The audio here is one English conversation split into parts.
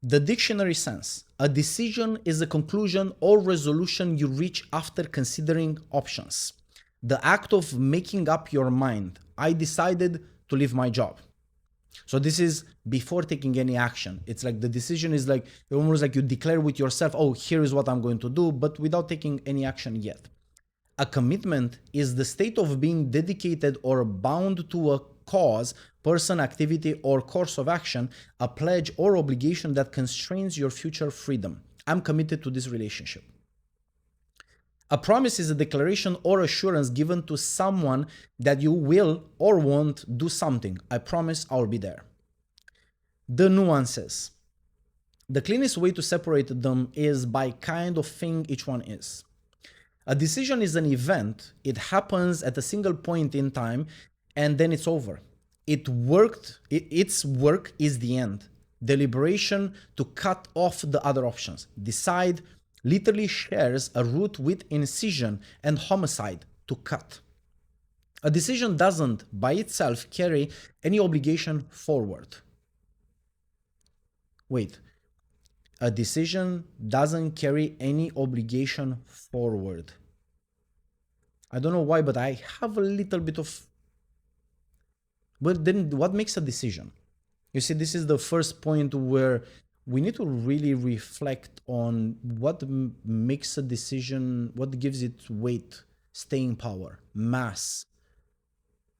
The dictionary sense: a decision is a conclusion or resolution you reach after considering options. The act of making up your mind. I decided to leave my job. So this is before taking any action. It's like the decision is like almost like you declare with yourself, oh, here is what I'm going to do, but without taking any action yet. A commitment is the state of being dedicated or bound to a cause, person, activity, or course of action, a pledge or obligation that constrains your future freedom. I'm committed to this relationship. A promise is a declaration or assurance given to someone that you will or won't do something. I promise I'll be there. The nuances. The cleanest way to separate them is by kind of thing each one is. A decision is an event. It happens at a single point in time and then it's over. Its work is the end. Deliberation to cut off the other options. Decide literally shares a root with incision and homicide, to cut. A decision doesn't by itself carry any obligation forward. Wait. A decision doesn't carry any obligation forward. I don't know why, but I have a little bit of... But then what makes a decision? You see, this is the first point where we need to really reflect on what makes a decision, what gives it weight, staying power, mass.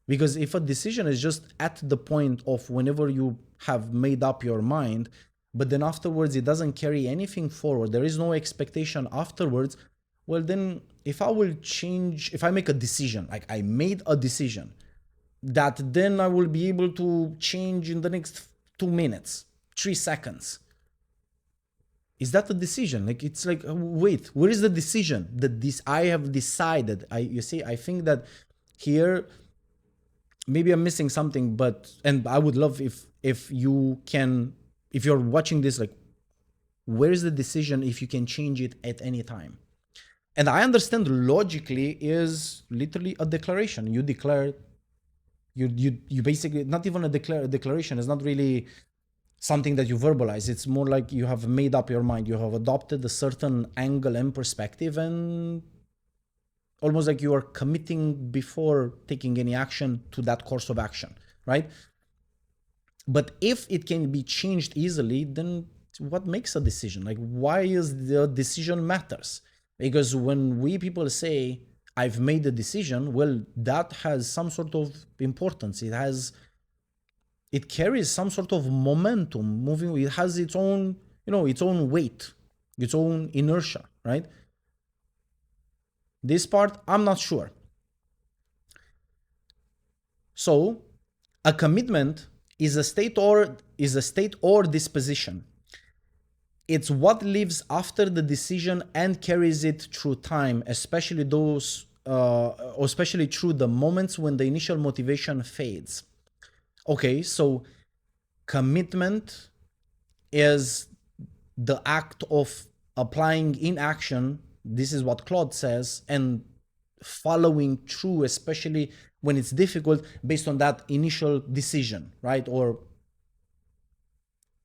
Because if a decision is just at the point of whenever you have made up your mind, but then afterwards it doesn't carry anything forward, there is no expectation afterwards, well then if I make a decision, like I made a decision, that then I will be able to change in the next 2 minutes, 3 seconds. Is that a decision? Like, it's like, wait, where is the decision? I have decided. You see, I think that here, maybe I'm missing something, and I would love if you're watching this, like, where is the decision if you can change it at any time? And I understand logically is literally a declaration. You declare, you basically, not even a declaration, it's not really something that you verbalize. It's more like you have made up your mind. You have adopted a certain angle and perspective, and almost like you are committing before taking any action to that course of action, right? But if it can be changed easily, then what makes a decision? Like, why is the decision matters? Because when we people say, I've made a decision, well, that has some sort of importance. It carries some sort of momentum moving. It has its own, its own weight, its own inertia, right? This part, I'm not sure. So a commitment is a state or disposition. It's what lives after the decision and carries it through time, especially through the moments when the initial motivation fades. Okay, so commitment is the act of applying in action, this is what Claude says, and following through, especially when it's difficult, based on that initial decision, right? Or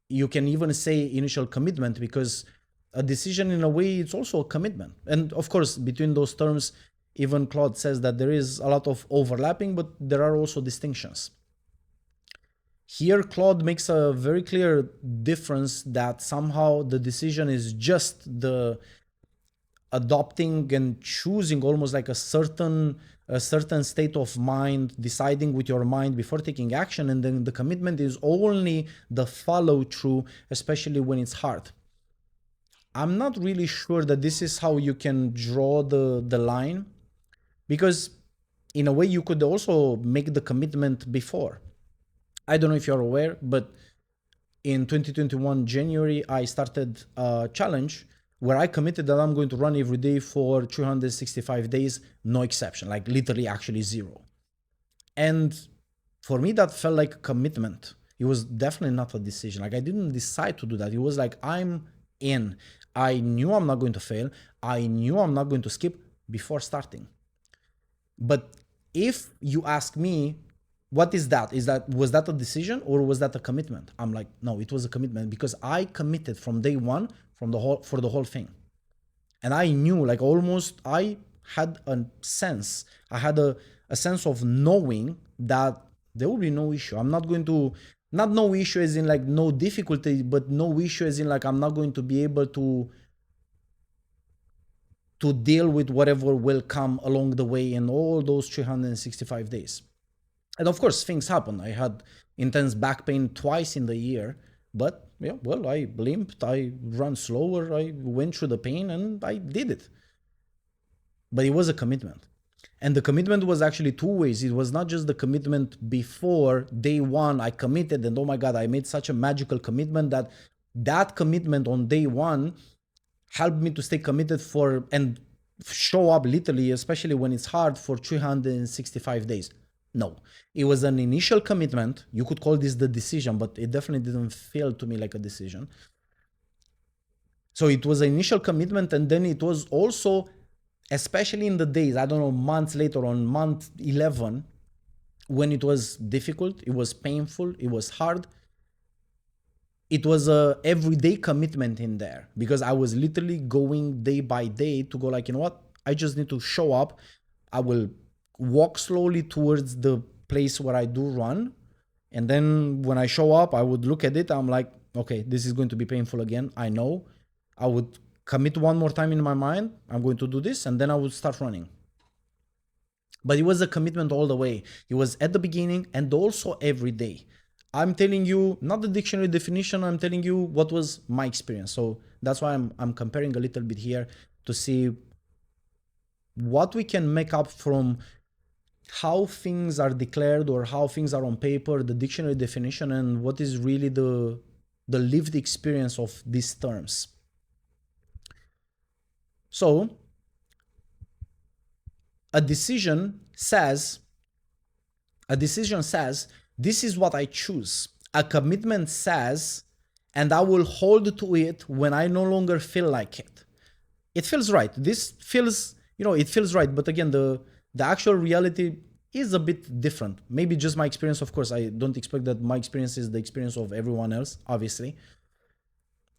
you can even say initial commitment, because a decision in a way, it's also a commitment. And of course, between those terms, even Claude says that there is a lot of overlapping, but there are also distinctions. Here, Claude makes a very clear difference that somehow the decision is just the adopting and choosing almost like a certain state of mind, deciding with your mind before taking action, and then the commitment is only the follow through, especially when it's hard. I'm not really sure that this is how you can draw the line, because in a way you could also make the commitment before. I don't know if you're aware, but in 2021 January, I started a challenge where I committed that I'm going to run every day for 365 days, no exception, like literally actually zero. And for me, that felt like a commitment. It was definitely not a decision. Like, I didn't decide to do that. It was like, I'm in. I knew I'm not going to fail. I knew I'm not going to skip before starting. But if you ask me, what is that? Was that a decision or was that a commitment? I'm like, no, it was a commitment because I committed from day one for the whole thing. And I knew, like, almost I had a sense. I had a sense of knowing that there will be no issue. I'm not going to, not no issue as in like no difficulty, but no issue as in like I'm not going to be able to deal with whatever will come along the way in all those 365 days. And of course, things happen. I had intense back pain twice in the year, but yeah, well, I limped, I ran slower, I went through the pain, and I did it. But it was a commitment. And the commitment was actually two ways. It was not just the commitment before day one, I committed, and oh my God, I made such a magical commitment that commitment on day one helped me to stay committed for and show up literally, especially when it's hard, for 365 days. No, it was an initial commitment. You could call this the decision, but it definitely didn't feel to me like a decision. So it was an initial commitment, and then it was also, especially in the days, I don't know, months later, on month 11, when it was difficult, it was painful, it was hard. It was a everyday commitment in there because I was literally going day by day to go like, you know what? I just need to show up. I will walk slowly towards the place where I do run. And then when I show up, I would look at it. I'm like, okay, this is going to be painful again. I know. I would commit one more time in my mind. I'm going to do this. And then I would start running. But it was a commitment all the way. It was at the beginning and also every day. I'm telling you, not the dictionary definition, I'm telling you what was my experience. So that's why I'm comparing a little bit here to see what we can make up from how things are declared or how things are on paper, the dictionary definition, and what is really the lived experience of these terms. So a decision says, this is what I choose. A commitment says, and I will hold to it when I no longer feel like it. It feels right. This feels, it feels right. But again, the actual reality is a bit different. Maybe just my experience. Of course, I don't expect that my experience is the experience of everyone else, obviously.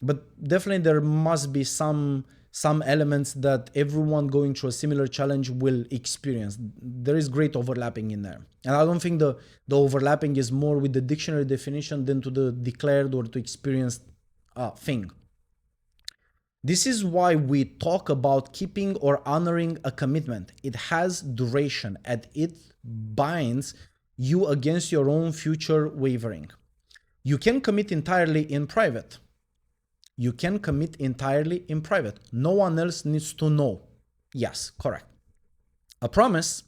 But definitely there must be some elements that everyone going through a similar challenge will experience. There is great overlapping in there. And I don't think the overlapping is more with the dictionary definition than to the declared or to experienced thing. This is why we talk about keeping or honoring a commitment. It has duration and it binds you against your own future wavering. You can commit entirely in private. You can commit entirely in private. No one else needs to know. Yes, correct. A promise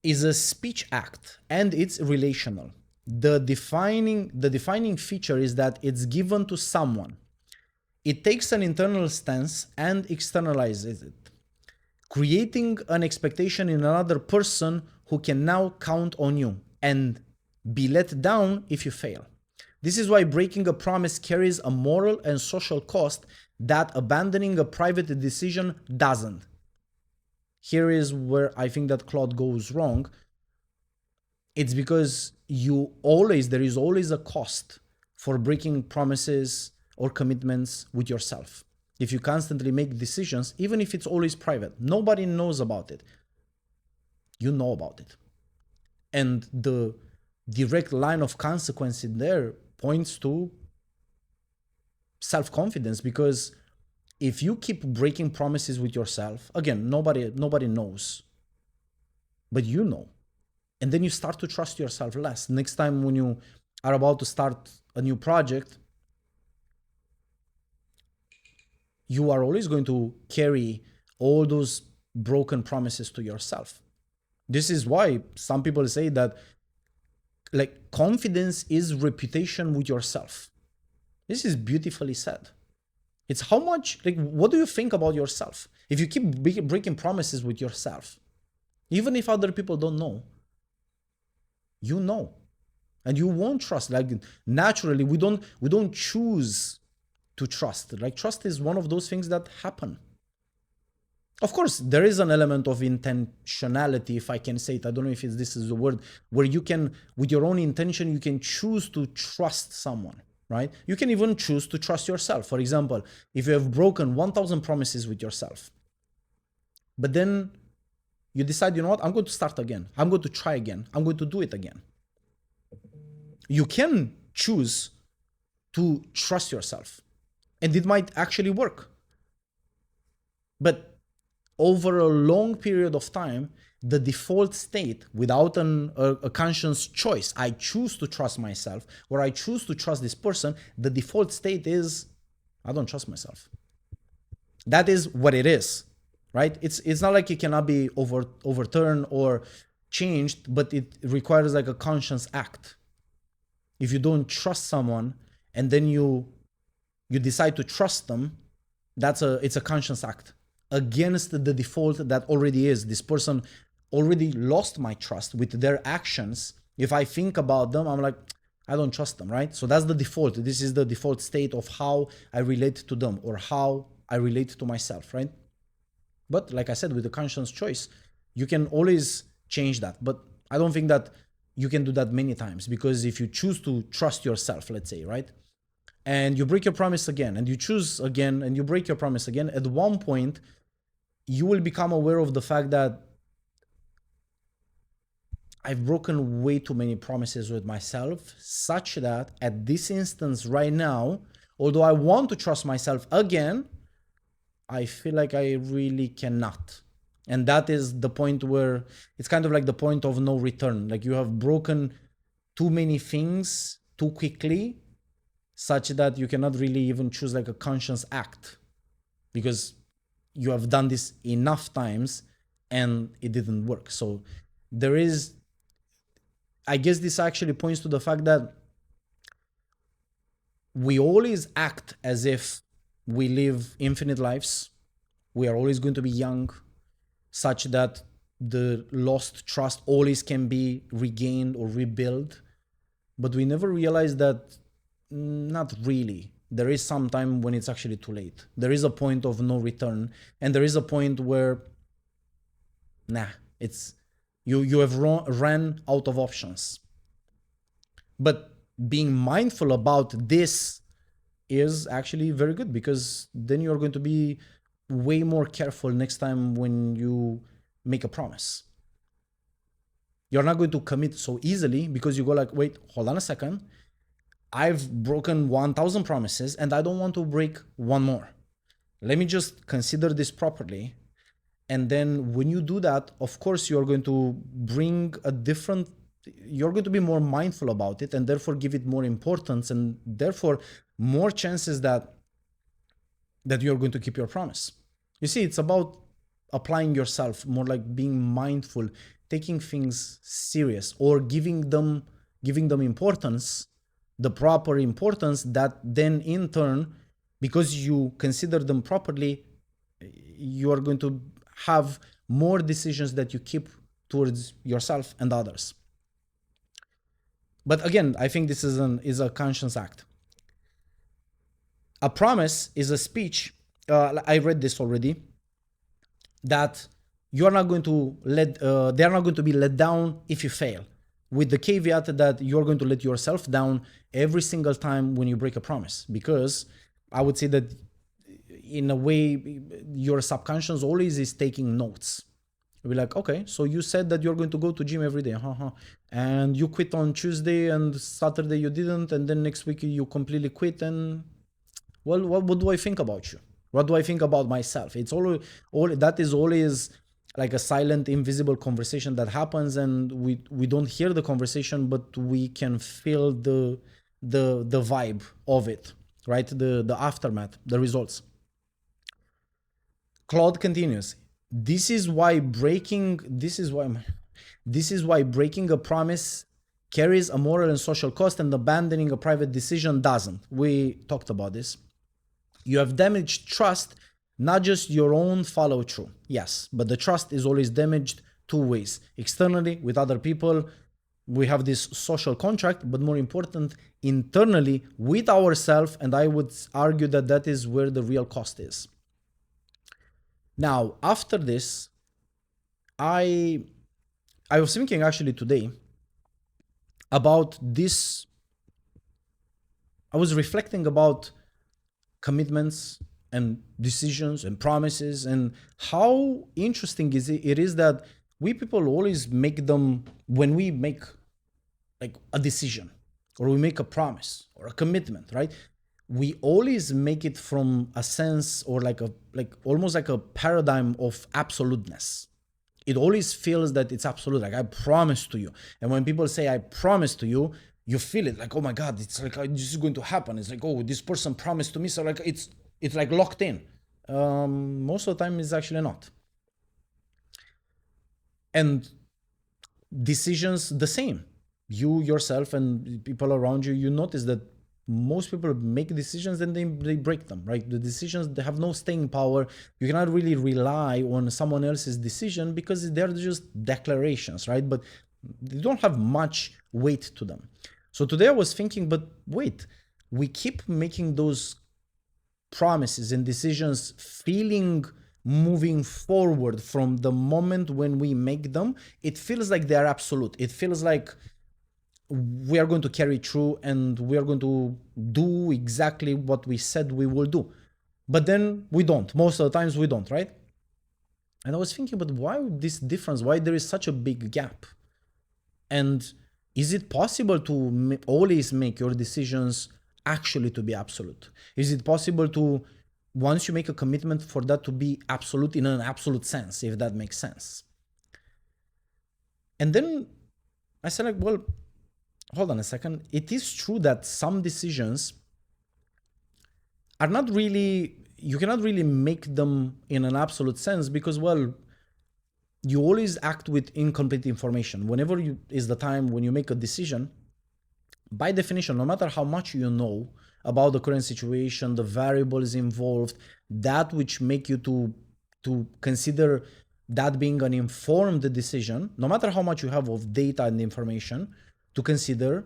is a speech act and it's relational. The defining feature is that it's given to someone. It takes an internal stance and externalizes it, creating an expectation in another person who can now count on you and be let down if you fail. This is why breaking a promise carries a moral and social cost that abandoning a private decision doesn't. Here is where I think that Claude goes wrong. It's because there is always a cost for breaking promises or commitments with yourself. If you constantly make decisions, even if it's always private, nobody knows about it. You know about it. And the direct line of consequence in there points to self-confidence, because if you keep breaking promises with yourself, again, nobody knows, but you know, and then you start to trust yourself less. Next time when you are about to start a new project, you are always going to carry all those broken promises to yourself. This is why some people say that like confidence is reputation with yourself. This is beautifully said. It's how much, like, what do you think about yourself? If you keep breaking promises with yourself, even if other people don't know, you know, and you won't trust. Like naturally, we don't choose to trust. Like trust is one of those things that happen. Of course, there is an element of intentionality, if I can say it. I don't know if this is the word, where you can, with your own intention, you can choose to trust someone, right? You can even choose to trust yourself. For example, if you have broken 1,000 promises with yourself, but then you decide, you know what, I'm going to start again. I'm going to try again. I'm going to do it again. You can choose to trust yourself, and it might actually work. But over a long period of time, the default state, without a conscious choice, I choose to trust myself or I choose to trust this person, the default state is I don't trust myself. That is what it is, right? It's not like it cannot be overturned or changed, but it requires like a conscious act. If you don't trust someone and then you decide to trust them, it's a conscious act against the default that already is. This person already lost my trust with their actions. If I think about them, I'm like, I don't trust them, right? So that's the default. This is the default state of how I relate to them or how I relate to myself, right? But like I said, with the conscious choice, you can always change that. But I don't think that you can do that many times, because if you choose to trust yourself, let's say, right? And you break your promise again, and you choose again, and you break your promise again, at one point, you will become aware of the fact that I've broken way too many promises with myself, such that at this instance right now, although I want to trust myself again, I feel like I really cannot. And that is the point where it's kind of like the point of no return. Like you have broken too many things too quickly, such that you cannot really even choose like a conscious act, because you have done this enough times and it didn't work. So there is, I guess this actually points to the fact that we always act as if we live infinite lives. We are always going to be young, such that the lost trust always can be regained or rebuilt. But we never realize that not really. There is some time when it's actually too late. There is a point of no return, and there is a point where, it's you have ran out of options. But being mindful about this is actually very good, because then you're going to be way more careful next time when you make a promise. You're not going to commit so easily, because you go like, wait, hold on a second. I've broken 1,000 promises and I don't want to break one more. Let me just consider this properly. And then when you do that, of course, you're going to bring you're going to be more mindful about it, and therefore give it more importance, and therefore more chances that you're going to keep your promise. You see, it's about applying yourself, more like being mindful, taking things serious, or giving them importance, the proper importance, that then in turn, because you consider them properly, you are going to have more decisions that you keep towards yourself and others. But again, I think this is a conscious act. A promise is a speech. I read this already, that you are not going to they are not going to be let down if you fail, with the caveat that you're going to let yourself down every single time when you break a promise. Because I would say that in a way, your subconscious always is taking notes. You'll be like, okay, so you said that you're going to go to gym every day, and you quit on Tuesday, and Saturday you didn't, and then next week you completely quit, and well, what do I think about you? What do I think about myself? It's all that is always like a silent, invisible conversation that happens, and we don't hear the conversation, but we can feel the vibe of it, right? The aftermath, the results. Claude continues. This is why breaking a promise carries a moral and social cost, and abandoning a private decision doesn't. We talked about this. You have damaged trust, not just your own follow through. Yes, but the trust is always damaged two ways. Externally, with other people, we have this social contract, but more important, internally with ourselves. And I would argue that that is where the real cost is. Now, after this, I I was thinking actually today about this. I was reflecting about commitments and decisions and promises, and how interesting it is that we people always make them when we make like a decision or we make a promise or a commitment, right? We always make it from a sense or like almost like a paradigm of absoluteness. It always feels that it's absolute, like I promise to you. And when people say I promise to you, you feel it like, oh my god, it's like this is going to happen. It's like, oh, this person promised to me, so like it's like locked in. Most of the time it's actually not. And decisions the same. You yourself and people around you, you notice that most people make decisions and they break them, right? The decisions, they have no staying power. You cannot really rely on someone else's decision because they're just declarations, right? But they don't have much weight to them. So today I was thinking, but wait, we keep making those promises and decisions feeling moving forward from the moment when we make them. It feels like they are absolute. It feels like we are going to carry through and we are going to do exactly what we said we will do. But then we don't. Most of the times we don't, right? And I was thinking, but why this difference? Why there is such a big gap? And is it possible to always make your decisions actually to be absolute? Is it possible to, once you make a commitment, for that to be absolute in an absolute sense, if that makes sense? And then I said, like, well, hold on a second. It is true that some decisions are not really, you cannot really make them in an absolute sense because, well, you always act with incomplete information. Whenever is the time when you make a decision, by definition, no matter how much you know about the current situation, the variables involved, that which make you to consider that being an informed decision, no matter how much you have of data and information to consider,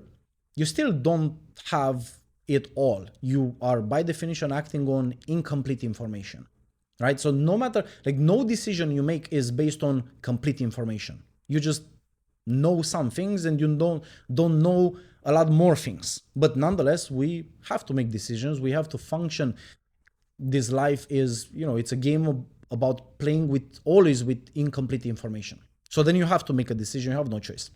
you still don't have it all. You are by definition acting on incomplete information, right? So no matter, like, no decision you make is based on complete information. You just know some things and you don't know a lot more things. But nonetheless, we have to make decisions. We have to function. This life is, it's a game about playing with always with incomplete information. So then you have to make a decision. You have no choice.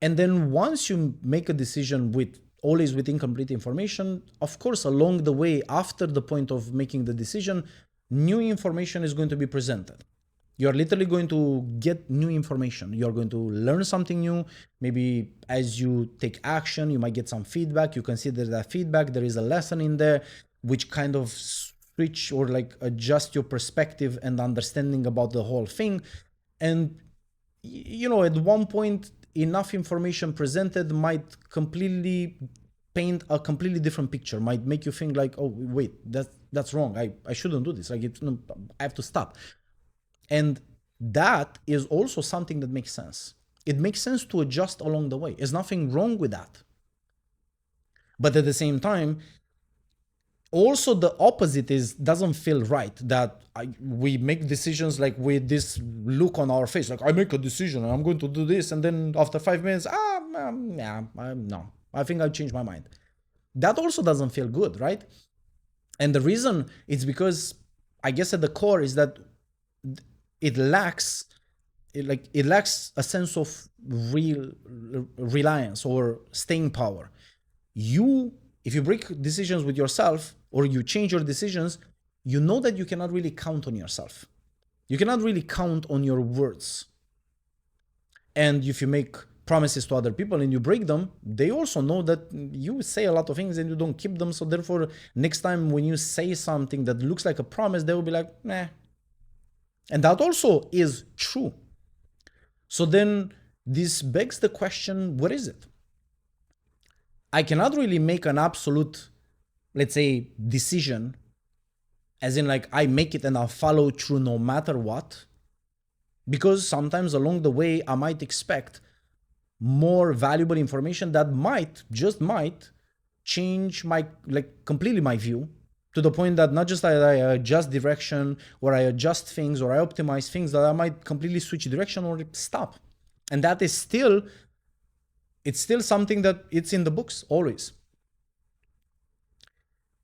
And then once you make a decision with always with incomplete information, of course, along the way, after the point of making the decision, new information is going to be presented. You're literally going to get new information. You're going to learn something new. Maybe as you take action, you might get some feedback. You consider that feedback. There is a lesson in there which kind of switch or like adjust your perspective and understanding about the whole thing. And, at one point, enough information presented might completely paint a completely different picture, might make you think like, oh, wait, that's wrong. I shouldn't do this. Like, I have to stop. And that is also something that makes sense. It makes sense to adjust along the way. There's nothing wrong with that. But at the same time, also the opposite doesn't feel right, that we make decisions like with this look on our face, like I make a decision and I'm going to do this, and then after 5 minutes, no, I think I'll change my mind. That also doesn't feel good, right? And the reason it's because, I guess at the core, is that it lacks a sense of real reliance or staying power. If you break decisions with yourself or you change your decisions, you know that you cannot really count on yourself. You cannot really count on your words. And if you make promises to other people and you break them, they also know that you say a lot of things and you don't keep them. So therefore, next time when you say something that looks like a promise, they will be like, meh. And that also is true. So then this begs the question, what is it? I cannot really make an absolute, let's say, decision, as in like I make it and I'll follow through no matter what, because sometimes along the way I might expect more valuable information that might change completely my view, to the point that not just that I adjust direction or I adjust things or I optimize things, that I might completely switch direction or stop. And that is still, it's still something that it's in the books always.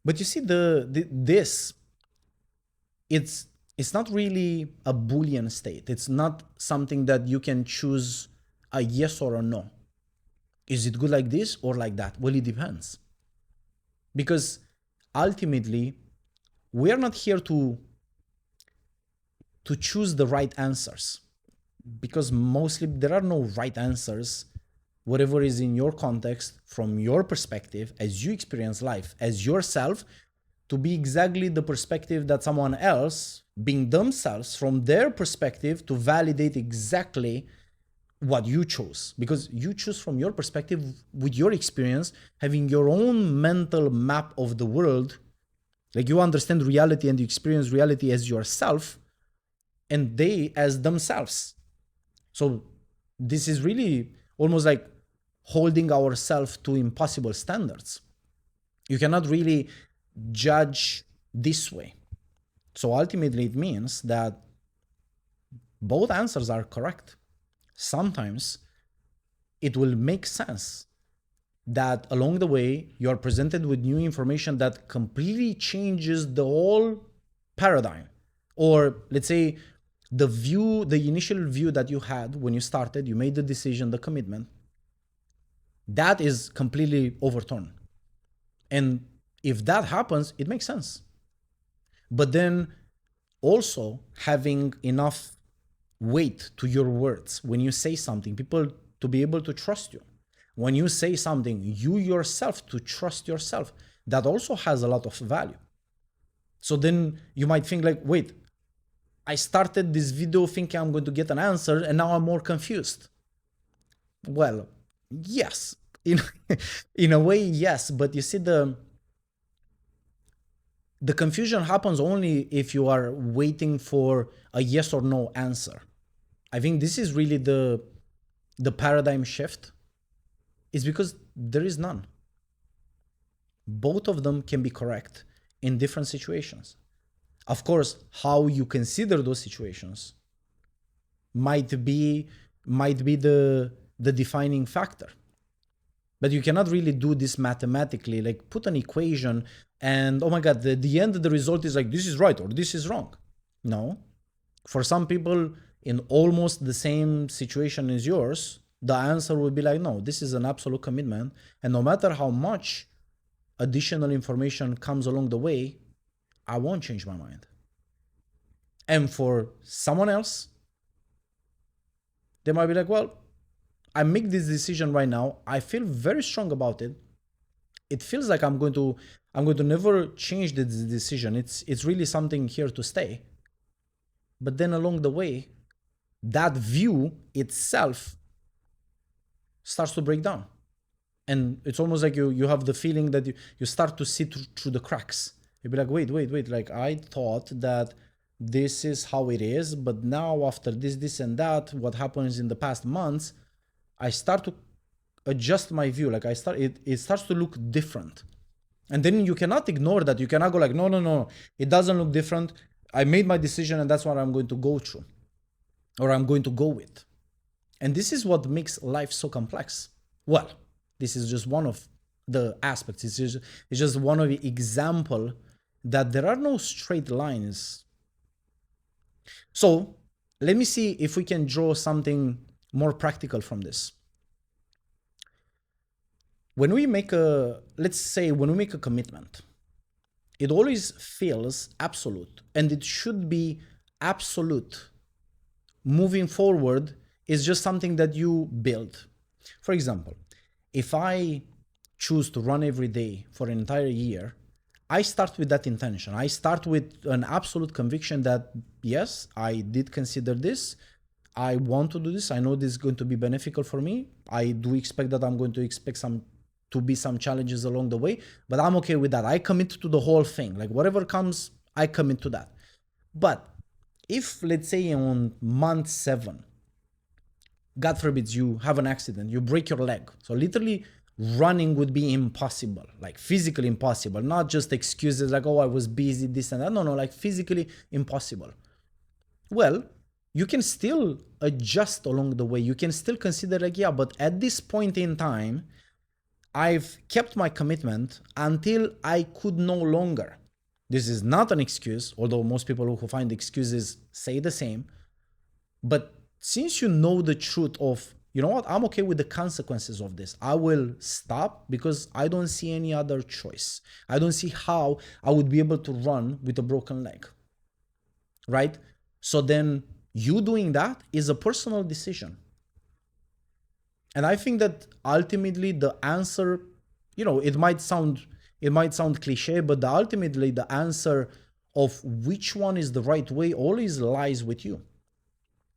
But you see, this, it's not really a Boolean state. It's not something that you can choose a yes or a no. Is it good like this or like that? Well, it depends. Because ultimately, we are not here to choose the right answers. Because mostly there are no right answers. Whatever is in your context, from your perspective, as you experience life, as yourself, to be exactly the perspective that someone else, being themselves, from their perspective, to validate exactly what you chose. Because you choose from your perspective, with your experience, having your own mental map of the world. Like, you understand reality and you experience reality as yourself, and they as themselves. So this is really almost like holding ourselves to impossible standards. You cannot really judge this way. So ultimately, it means that both answers are correct. Sometimes it will make sense that along the way you are presented with new information that completely changes the whole paradigm. Or let's say the initial view that you had when you started, you made the decision, the commitment, that is completely overturned. And if that happens, it makes sense. But then also having enough weight to your words when you say something, people to be able to trust you. When you say something, you yourself to trust yourself, that also has a lot of value. So then you might think like, wait, I started this video thinking I'm going to get an answer and now I'm more confused. Well, yes, in a way, yes, but you see, the confusion happens only if you are waiting for a yes or no answer. I think this is really the paradigm shift, is because there is none. Both of them can be correct in different situations. Of course, how you consider those situations might be the defining factor. But you cannot really do this mathematically, like put an equation and, oh my God, the end, the result is like, this is right or this is wrong. No. For some people in almost the same situation as yours, the answer would be like, no, this is an absolute commitment. And no matter how much additional information comes along the way, I won't change my mind. And for someone else, they might be like, well, I make this decision right now. I feel very strong about it. It feels like I'm going to never change this decision. It's really something here to stay. But then along the way, that view itself starts to break down. And it's almost like you have the feeling that you start to see through the cracks. You'll be like, wait, like I thought that this is how it is, but now after this and that, what happens in the past months, I start to adjust my view. Like it starts to look different. And then you cannot ignore that. You cannot go like, no, it doesn't look different. I made my decision and that's what I'm going to go through, or I'm going to go with. And this is what makes life so complex. Well, this is just one of the aspects. It's just one of the example that there are no straight lines. So let me see if we can draw something more practical from this. When we make let's say when we make a commitment, it always feels absolute, and it should be absolute. Moving forward is just something that you build. For example, if I choose to run every day for an entire year, I start with that intention. I start with an absolute conviction that, yes, I did consider this. I want to do this. I know this is going to be beneficial for me. I do expect that I'm going to expect some challenges along the way, but I'm okay with that. I commit to the whole thing. Like whatever comes, I commit to that. But if, let's say, on month 7, God forbid, you have an accident, you break your leg. So literally running would be impossible, like physically impossible, not just excuses like, oh, I was busy, this and that. No, like physically impossible. Well, you can still adjust along the way. You can still consider like, yeah, but at this point in time, I've kept my commitment until I could no longer. This is not an excuse, although most people who find excuses say the same. But since you know the truth of, you know what, I'm okay with the consequences of this, I will stop because I don't see any other choice. I don't see how I would be able to run with a broken leg, right? So then you doing that is a personal decision. And I think that ultimately the answer, it might sound cliche, but ultimately the answer of which one is the right way always lies with you.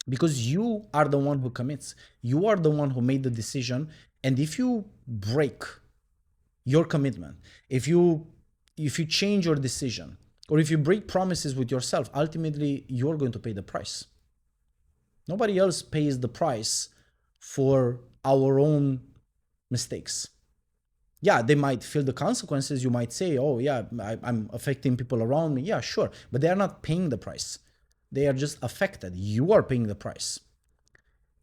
Because you are the one who commits. You are the one who made the decision. And if you break your commitment, if you change your decision, or if you break promises with yourself, ultimately you're going to pay the price. Nobody else pays the price for our own mistakes. Yeah, they might feel the consequences. You might say, oh yeah, I'm affecting people around me. Yeah, sure. But they are not paying the price. They are just affected. You are paying the price.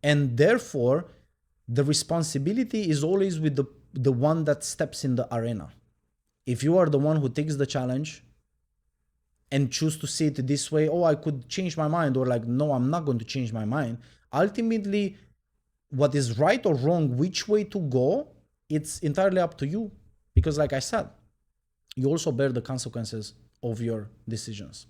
And therefore, the responsibility is always with the one that steps in the arena. If you are the one who takes the challenge and choose to see it this way, oh, I could change my mind, or like, no, I'm not going to change my mind. Ultimately, what is right or wrong, which way to go, it's entirely up to you. Because like I said, you also bear the consequences of your decisions.